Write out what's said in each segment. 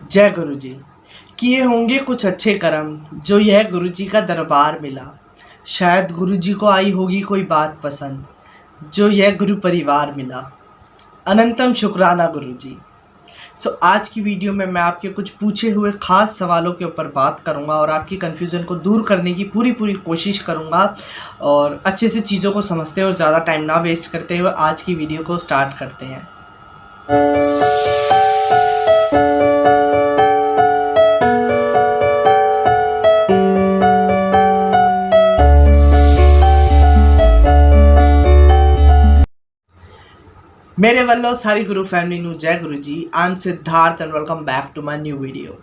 जय गुरु जी। किए होंगे कुछ अच्छे कर्म, जो यह गुरु जी का दरबार मिला। शायद गुरु जी को आई होगी कोई बात पसंद, जो यह गुरु परिवार मिला। अनंतम शुक्राना गुरु जी। आज की वीडियो में मैं आपके कुछ पूछे हुए खास सवालों के ऊपर बात करूंगा और आपकी कन्फ्यूज़न को दूर करने की पूरी कोशिश करूंगा और अच्छे से चीज़ों को समझते हुए और ज़्यादा टाइम ना वेस्ट करते हुए आज की वीडियो को स्टार्ट करते हैं। मेरे वालों सारी गुरु फैमिली नू जय Guru ji. I am Siddharth and welcome back to my new video.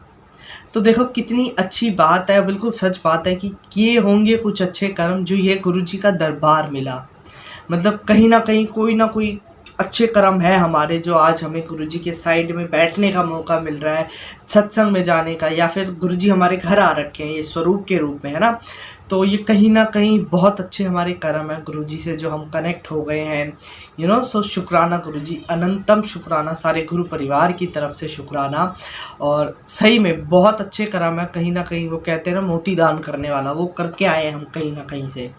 तो देखो कितनी अच्छी बात है, बिल्कुल सच बात है कि किए होंगे कुछ अच्छे कर्म, जो ये गुरु जी का दरबार मिला। मतलब कहीं ना कोई अच्छे कर्म है हमारे, जो आज हमें गुरु जी के साइड में बैठने का मौका मिल रहा है, सत्संग में जाने का, या फिर गुरु जी हमारे घर आ रखे हैं ये स्वरूप के रूप में, है ना। तो ये कहीं ना कहीं बहुत अच्छे हमारे कर्म है गुरु जी से, जो हम कनेक्ट हो गए हैं। सो शुक्राना गुरु जी, अनंतम शुक्राना, सारे गुरु परिवार की तरफ से शुक्राना। और सही में बहुत अच्छे कर्म है। कहीं ना कहीं वो कहते हैं ना, मोती दान करने वाला, वो करके आए हैं हम कहीं ना कहीं से।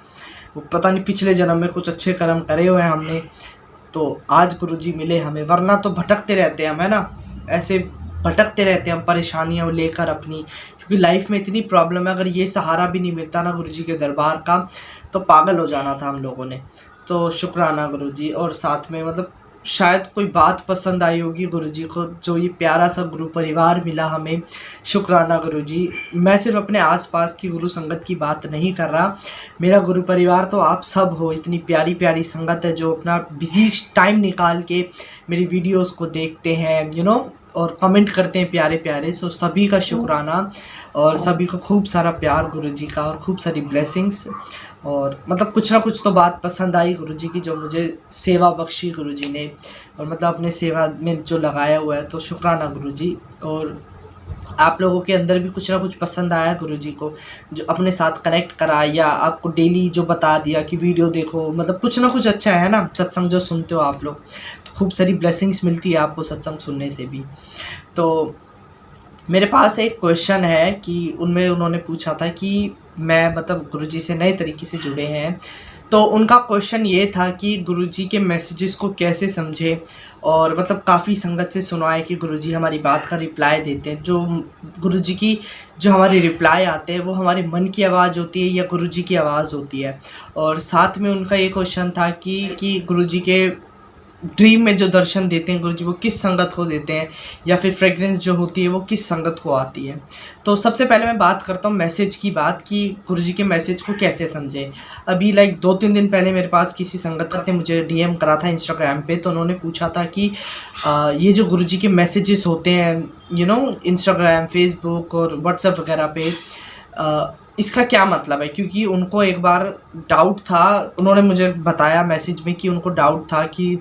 वो पता नहीं पिछले जन्म में कुछ अच्छे कर्म करे हुए हैं हमने, तो आज गुरु जी मिले हमें। वरना तो भटकते रहते हैं हम, है ना, ऐसे भटकते रहते हैं हम परेशानियाँ लेकर अपनी, क्योंकि लाइफ में इतनी प्रॉब्लम है। अगर ये सहारा भी नहीं मिलता ना गुरु जी के दरबार का, तो पागल हो जाना था हम लोगों ने। तो शुक्राना गुरु जी। और साथ में मतलब शायद कोई बात पसंद आई होगी गुरु जी को, जो ये प्यारा सा गुरु परिवार मिला हमें। शुक्राना गुरु जी। मैं सिर्फ अपने आसपास की गुरु संगत की बात नहीं कर रहा, मेरा गुरु परिवार तो आप सब हो। इतनी प्यारी प्यारी संगत है जो अपना बिजी टाइम निकाल के मेरी वीडियोस को देखते हैं और कमेंट करते हैं प्यारे प्यारे। सो सभी का शुक्राना और सभी को खूब सारा प्यार गुरु जी का और खूब सारी ब्लेसिंग्स। और मतलब कुछ ना कुछ तो बात पसंद आई गुरु जी की, जो मुझे सेवा बख्शी गुरु जी ने, और मतलब अपने सेवा में जो लगाया हुआ है। तो शुक्राना गुरु जी। और आप लोगों के अंदर भी कुछ ना कुछ पसंद आया गुरु जी को, जो अपने साथ कनेक्ट करा, या आपको डेली जो बता दिया कि वीडियो देखो, मतलब कुछ ना कुछ अच्छा है ना। सत्संग जो सुनते हो आप लोग, तो खूब सारी ब्लेसिंग्स मिलती है आपको सत्संग सुनने से भी। तो मेरे पास एक क्वेश्चन है कि उनमें उन्होंने पूछा था कि मैं मतलब गुरु जी से नए तरीके से जुड़े हैं, तो उनका क्वेश्चन ये था कि गुरु जी के मैसेजेस को कैसे समझे। और मतलब काफ़ी संगत से सुना है कि गुरु जी हमारी बात का रिप्लाई देते हैं। जो गुरु जी की जो हमारे रिप्लाई आते हैं, वो हमारे मन की आवाज़ होती है या गुरु जी की आवाज़ होती है। और साथ में उनका ये क्वेश्चन था कि गुरु जी के ड्रीम में जो दर्शन देते हैं गुरु जी, वो किस संगत को देते हैं, या फिर फ्रेग्रेंस जो होती है वो किस संगत को आती है। तो सबसे पहले मैं बात करता हूँ मैसेज की बात, कि गुरु जी के मैसेज को कैसे समझे। अभी 2-3 दिन पहले मेरे पास किसी संगत ने मुझे डीएम करा था इंस्टाग्राम पे। तो उन्होंने पूछा था कि ये जो गुरु जी के मैसेजेस होते हैं इंस्टाग्राम, फेसबुक और व्हाट्सएप वगैरह पे, इसका क्या मतलब है। क्योंकि उनको एक बार डाउट था, उन्होंने मुझे बताया मैसेज में कि उनको डाउट था कि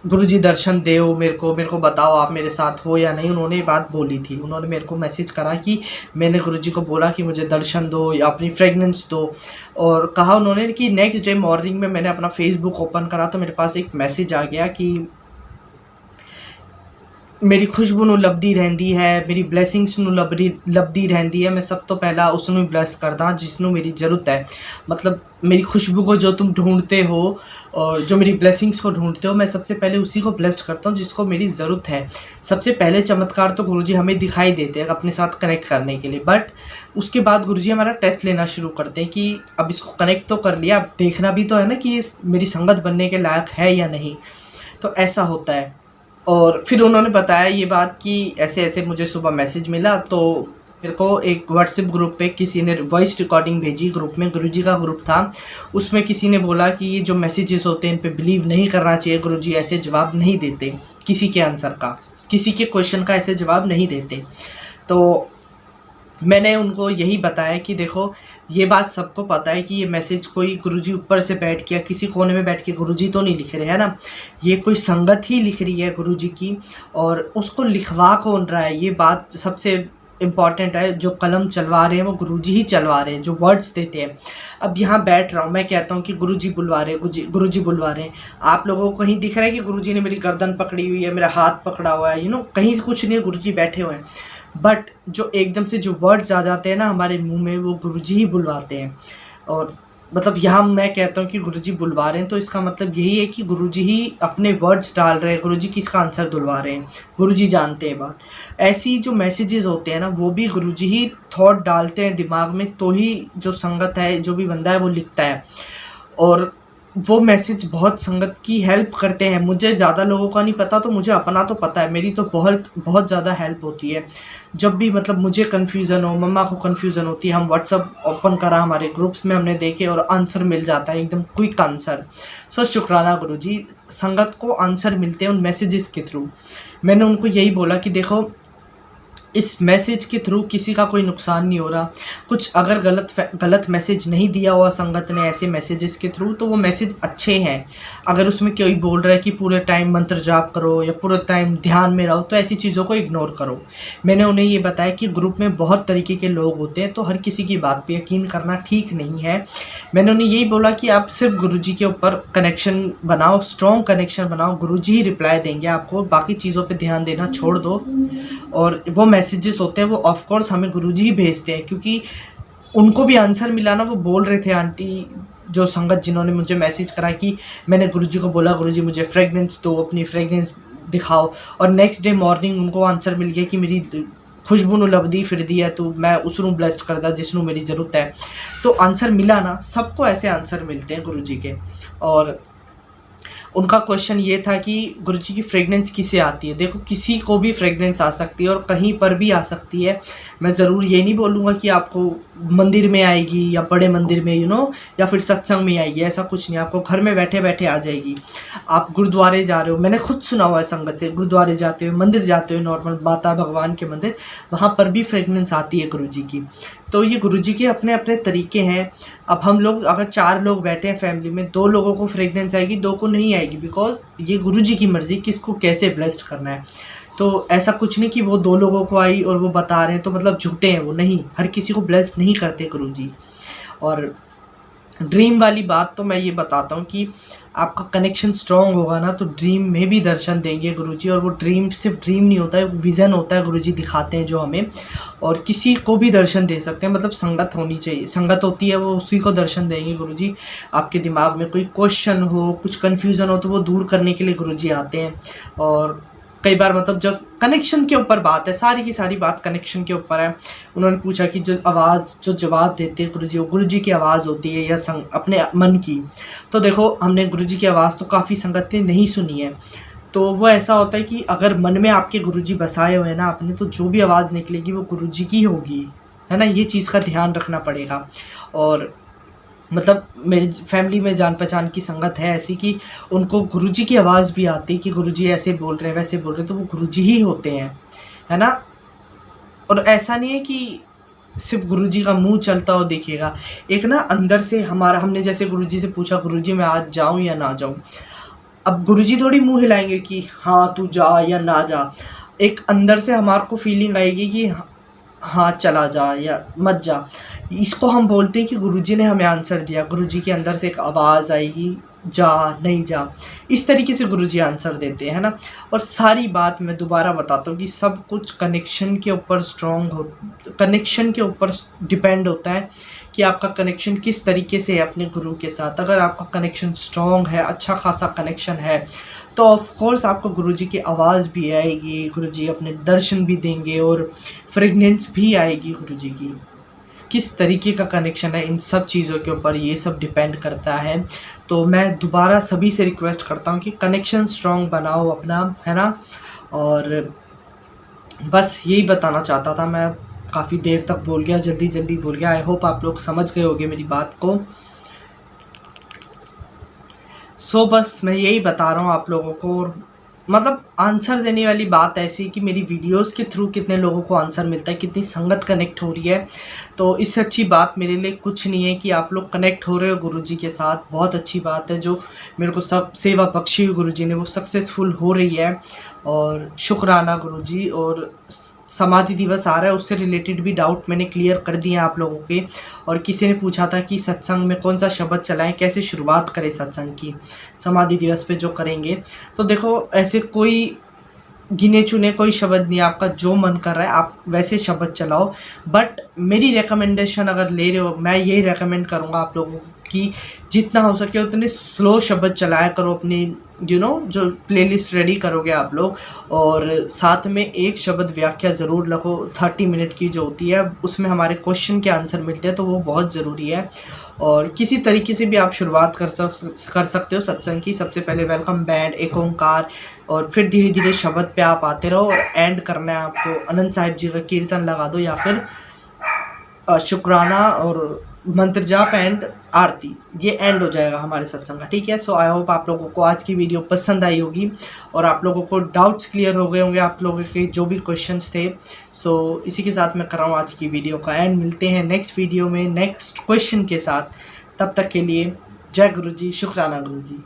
गुरुजी दर्शन दो मेरे को बताओ आप मेरे साथ हो या नहीं। उन्होंने ये बात बोली थी, उन्होंने मेरे को मैसेज करा कि मैंने गुरुजी को बोला कि मुझे दर्शन दो या अपनी फ्रेगनेंस दो। और कहा उन्होंने कि नेक्स्ट डे मॉर्निंग में मैंने अपना फेसबुक ओपन करा तो मेरे पास एक मैसेज आ गया कि मेरी खुशबू नूं लभदी रहंदी है, मेरी ब्लैसिंग्स नूं लभदी रहंदी है। मैं सब तो पहला उसनूं ब्लैस करदा जिसनूं मेरी ज़रूरत है। मतलब मेरी खुशबू को जो तुम ढूंढते हो और जो मेरी ब्लेसिंग्स को ढूंढते हो, मैं सबसे पहले उसी को ब्लेस्ड करता हूँ जिसको मेरी ज़रूरत है। सबसे पहले चमत्कार तो गुरुजी हमें दिखाई देते हैं अपने साथ कनेक्ट करने के लिए, बट उसके बाद गुरुजी हमारा टेस्ट लेना शुरू करते हैं कि अब इसको कनेक्ट तो कर लिया, अब देखना भी तो है ना कि मेरी संगत बनने के लायक है या नहीं। तो ऐसा होता है। और फिर उन्होंने बताया ये बात कि ऐसे ऐसे मुझे सुबह मैसेज मिला, तो मेरे को एक व्हाट्सएप ग्रुप पे किसी ने वॉइस रिकॉर्डिंग भेजी। ग्रुप में गुरुजी का ग्रुप था, उसमें किसी ने बोला कि ये जो मैसेजेस होते हैं इन पे बिलीव नहीं करना चाहिए, गुरुजी ऐसे जवाब नहीं देते किसी के आंसर का, किसी के क्वेश्चन का ऐसे जवाब नहीं देते। तो मैंने उनको यही बताया कि देखो ये बात सबको पता है कि ये मैसेज कोई गुरुजी ऊपर से बैठ के किसी कोने में बैठ के गुरुजी तो नहीं लिख रहे, है ना। ये कोई संगत ही लिख रही है गुरुजी की, और उसको लिखवा कौन रहा है, ये बात सबसे इम्पॉर्टेंट है, जो कलम चलवा रहे हैं वो गुरुजी ही चलवा रहे हैं, जो वर्ड्स देते हैं। अब यहाँ बैठ रहा हूँ, मैं कहता हूँ कि गुरुजी बुलवा रहे हैं, गुरुजी बुलवा रहे हैं। आप लोगों को कहीं दिख रहा है कि गुरुजी ने मेरी गर्दन पकड़ी हुई है, मेरा हाथ पकड़ा हुआ है, कहीं से कुछ नहीं है, गुरुजी बैठे हुए हैं। बट जो एकदम से जो वर्ड्स आ जाते हैं ना हमारे मुंह में, वो गुरुजी ही बुलवाते हैं। और मतलब यहाँ मैं कहता हूँ कि गुरुजी बुलवा रहे हैं, तो इसका मतलब यही है कि गुरुजी ही अपने वर्ड्स डाल रहे हैं, गुरुजी किसका आंसर दुलवा रहे हैं, गुरुजी जानते हैं बात। ऐसी जो मैसेजेस होते हैं ना, वो भी गुरुजी ही थॉट डालते हैं दिमाग में, तो ही जो संगत है, जो भी बंदा है वो लिखता है। और वो मैसेज बहुत संगत की हेल्प करते हैं। मुझे ज़्यादा लोगों का नहीं पता, तो मुझे अपना तो पता है, मेरी तो बहुत बहुत ज़्यादा हेल्प होती है। जब भी मतलब मुझे कन्फ्यूज़न हो, मम्मा को कन्फ्यूज़न होती है, हम व्हाट्सअप ओपन करा हमारे ग्रुप्स में, हमने देखे और आंसर मिल जाता है, एकदम क्विक आंसर। सो शुक्राना गुरुजी, संगत को आंसर मिलते हैं उन मैसेजेस के थ्रू। मैंने उनको यही बोला कि देखो, इस मैसेज के थ्रू किसी का कोई नुकसान नहीं हो रहा। कुछ अगर गलत मैसेज नहीं दिया हुआ संगत ने ऐसे मैसेजेस के थ्रू, तो वो मैसेज अच्छे हैं। अगर उसमें कोई बोल रहा है कि पूरे टाइम मंत्र जाप करो या पूरे टाइम ध्यान में रहो, तो ऐसी चीज़ों को इग्नोर करो। मैंने उन्हें ये बताया कि ग्रुप में बहुत तरीके के लोग होते हैं, तो हर किसी की बात पे यकीन करना ठीक नहीं है। मैंने उन्हें यही बोला कि आप सिर्फ गुरुजी के ऊपर कनेक्शन बनाओ, स्ट्रॉन्ग कनेक्शन बनाओ, गुरुजी ही रिप्लाई देंगे आपको, बाकी चीज़ों पे ध्यान देना छोड़ दो। और वो मैसेजेस होते हैं वो ऑफ कोर्स हमें गुरुजी ही भेजते हैं, क्योंकि उनको भी आंसर मिला ना। वो बोल रहे थे आंटी जो संगत जिन्होंने मुझे मैसेज करा कि मैंने गुरुजी को बोला, गुरुजी मुझे फ्रेगनेंस दो, अपनी फ्रेगनेंस दिखाओ, और नेक्स्ट डे मॉर्निंग उनको आंसर मिल गया कि मेरी खुशबू नूं लभदी फिरदी है, तो मैं उसनूं ब्लेस्ड करदा जिसनूं मेरी ज़रूरत है। तो आंसर मिला ना, सबको ऐसे आंसर मिलते हैं गुरुजी के। और उनका क्वेश्चन ये था कि गुरुजी की फ्रेगनेंस किसे आती है। देखो, किसी को भी फ्रेगनेंस आ सकती है और कहीं पर भी आ सकती है। मैं ज़रूर ये नहीं बोलूँगा कि आपको मंदिर में आएगी या बड़े मंदिर में या फिर सत्संग में आएगी, ऐसा कुछ नहीं। आपको घर में बैठे बैठे आ जाएगी। आप गुरुद्वारे जा रहे हो, मैंने खुद सुना हुआ है संगत से, गुरुद्वारे जाते हो, मंदिर जाते हो, नॉर्मल माता भगवान के मंदिर, वहाँ पर भी फ्रेगनेंस आती है गुरुजी की। तो ये गुरुजी के अपने अपने तरीके हैं। अब हम लोग अगर 4 लोग बैठे हैं फैमिली में, 2 लोगों को फ्रेगनेंस आएगी, 2 को नहीं आएगी, बिकॉज ये गुरुजी की मर्ज़ी किसको कैसे ब्लेस्ड करना है। तो ऐसा कुछ नहीं कि वो 2 लोगों को आई और वो बता रहे हैं तो मतलब झूठे हैं वो, नहीं, हर किसी को ब्लेस्ड नहीं करते गुरुजी। और ड्रीम वाली बात तो मैं ये बताता हूँ कि आपका कनेक्शन स्ट्रॉन्ग होगा ना, तो ड्रीम में भी दर्शन देंगे गुरुजी। और वो ड्रीम सिर्फ ड्रीम नहीं होता है, विज़न होता है, गुरुजी दिखाते हैं जो हमें, और किसी को भी दर्शन दे सकते हैं। मतलब संगत होनी चाहिए, संगत होती है वो उसी को दर्शन देंगे गुरुजी। आपके दिमाग में कोई क्वेश्चन हो, कुछ कन्फ्यूज़न हो, तो वो दूर करने के लिए गुरुजी आते हैं। और कई बार मतलब जब कनेक्शन के ऊपर बात है, सारी की सारी बात कनेक्शन के ऊपर है। उन्होंने पूछा कि जो आवाज़ जो जवाब देते हैं गुरुजी, वो गुरुजी की आवाज़ होती है या अपने मन की। तो देखो, हमने गुरुजी की आवाज़ तो काफ़ी संगत ने नहीं सुनी है। तो वो ऐसा होता है कि अगर मन में आपके गुरुजी बसाए हुए हैं ना अपने, तो जो भी आवाज़ निकलेगी वो गुरुजी की होगी, है ना। ये चीज़ का ध्यान रखना पड़ेगा। और मतलब मेरी फैमिली में जान पहचान की संगत है ऐसी कि उनको गुरुजी की आवाज़ भी आती है कि गुरुजी ऐसे बोल रहे हैं, वैसे बोल रहे हैं, तो वो गुरुजी ही होते हैं, है ना। और ऐसा नहीं है कि सिर्फ गुरुजी का मुंह चलता हो दिखेगा, एक ना अंदर से हमने जैसे गुरुजी से पूछा, गुरुजी मैं आज जाऊं या ना जाऊं। अब गुरुजी थोड़ी मुंह हिलाएंगे कि हाँ तू जा या ना जा। एक अंदर से हमारे को फीलिंग आएगी कि हाँ चला जा या मत जा। इसको हम बोलते हैं कि गुरुजी ने हमें आंसर दिया। गुरुजी के अंदर से एक आवाज़ आएगी, जा नहीं जा, इस तरीके से गुरुजी आंसर देते हैं ना। और सारी बात मैं दोबारा बताता हूँ कि सब कुछ कनेक्शन के ऊपर कनेक्शन के ऊपर डिपेंड होता है कि आपका कनेक्शन किस तरीके से है अपने गुरु के साथ। अगर आपका कनेक्शन स्ट्रॉन्ग है, अच्छा खासा कनेक्शन है, तो ऑफ कोर्स आपको गुरुजी की आवाज़ भी आएगी, गुरुजी अपने दर्शन भी देंगे और फ्रेगनेंस भी आएगी गुरुजी की। किस तरीके का कनेक्शन है, इन सब चीज़ों के ऊपर ये सब डिपेंड करता है। तो मैं दोबारा सभी से रिक्वेस्ट करता हूँ कि कनेक्शन स्ट्रॉन्ग बनाओ अपना, है ना। और बस यही बताना चाहता था। मैं काफ़ी देर तक बोल गया, जल्दी जल्दी बोल गया। आई होप आप लोग समझ गए होंगे मेरी बात को। सो बस मैं यही बता रहा हूँ आप लोगों को। मतलब आंसर देने वाली बात ऐसी है कि मेरी वीडियोस के थ्रू कितने लोगों को आंसर मिलता है, कितनी संगत कनेक्ट हो रही है। तो इससे अच्छी बात मेरे लिए कुछ नहीं है कि आप लोग कनेक्ट हो रहे हो गुरुजी के साथ। बहुत अच्छी बात है। जो मेरे को सब सेवा बख्शी हुई गुरुजी ने, वो सक्सेसफुल हो रही है। और शुक्राना गुरुजी। और समाधि दिवस आ रहा है, उससे रिलेटेड भी डाउट मैंने क्लियर कर दिए हैं आप लोगों के। और किसी ने पूछा था कि सत्संग में कौन सा शब्द चलाएं, कैसे शुरुआत करें सत्संग की समाधि दिवस पे जो करेंगे। तो देखो ऐसे कोई गिने चुने कोई शब्द नहीं, आपका जो मन कर रहा है आप वैसे शब्द चलाओ। बट मेरी रिकमेंडेशन अगर ले रहे हो, मैं यही रेकमेंड करूँगा आप लोगों को कि जितना हो सके उतने स्लो शब्द चलाया करो अपनी जो प्लेलिस्ट रेडी करोगे आप लोग। और साथ में एक शब्द व्याख्या ज़रूर रखो 30 मिनट की जो होती है, उसमें हमारे क्वेश्चन के आंसर मिलते हैं, तो वो बहुत ज़रूरी है। और किसी तरीके से भी आप शुरुआत कर सकते हो सत्संग की। सबसे पहले वेलकम बैंड, एक ओंकार, और फिर धीरे धीरे शब्द पे आप आते रहो। और एंड करना है आपको अनंत साहिब जी का कीर्तन लगा दो, या फिर शुक्राना और मंत्र जाप एंड आरती, ये एंड हो जाएगा हमारे सत्संग का। ठीक है। सो आई होप आप लोगों को आज की वीडियो पसंद आई होगी और आप लोगों को डाउट्स क्लियर हो गए होंगे, आप लोगों के जो भी क्वेश्चंस थे। सो इसी के साथ मैं कर रहा हूँ आज की वीडियो का एंड। मिलते हैं नेक्स्ट वीडियो में नेक्स्ट क्वेश्चन के साथ। तब तक के लिए जय गुरु जी, शुक्राना गुरु जी।